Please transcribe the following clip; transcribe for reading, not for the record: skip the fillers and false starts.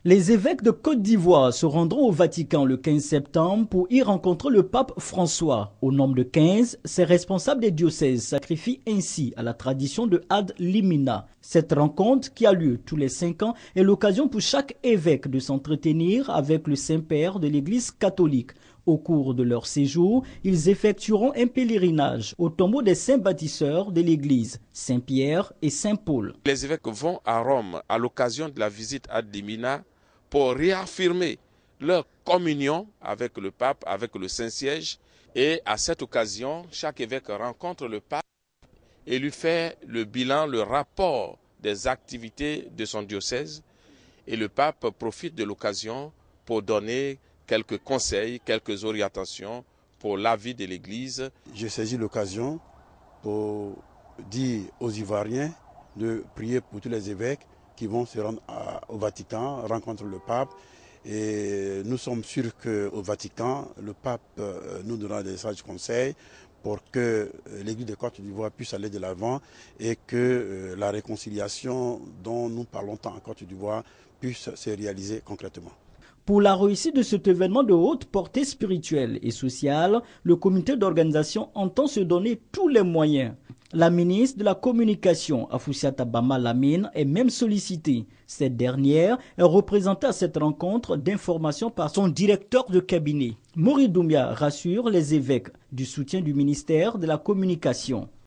Les évêques de Côte d'Ivoire se rendront au Vatican le 15 septembre pour y rencontrer le pape François. Au nombre de 15, ces responsables des diocèses sacrifient ainsi à la tradition de Ad Limina. Cette rencontre, qui a lieu tous les 5 ans, est l'occasion pour chaque évêque de s'entretenir avec le Saint-Père de l'Église catholique. Au cours de leur séjour, ils effectueront un pèlerinage au tombeau des saints bâtisseurs de l'Église, Saint-Pierre et Saint-Paul. Les évêques vont à Rome à l'occasion de la visite Ad Limina pour réaffirmer leur communion avec le pape, avec le Saint-Siège. Et à cette occasion, chaque évêque rencontre le pape et lui fait le bilan, le rapport des activités de son diocèse. Et le pape profite de l'occasion pour donner quelques conseils, quelques orientations pour la vie de l'Église. J'ai saisi l'occasion pour dire aux Ivoiriens de prier pour tous les évêques qui vont se rendre au Vatican, rencontrer le pape. Et nous sommes sûrs qu'au Vatican, le pape nous donnera des sages conseils pour que l'Église de Côte d'Ivoire puisse aller de l'avant et que la réconciliation dont nous parlons tant en Côte d'Ivoire puisse se réaliser concrètement. Pour la réussite de cet événement de haute portée spirituelle et sociale, le comité d'organisation entend se donner tous les moyens. La ministre de la Communication, Afoussiata Bama Lamine, est même sollicitée. Cette dernière est représentée à cette rencontre d'information par son directeur de cabinet. Mori Doumbia rassure les évêques du soutien du ministère de la Communication.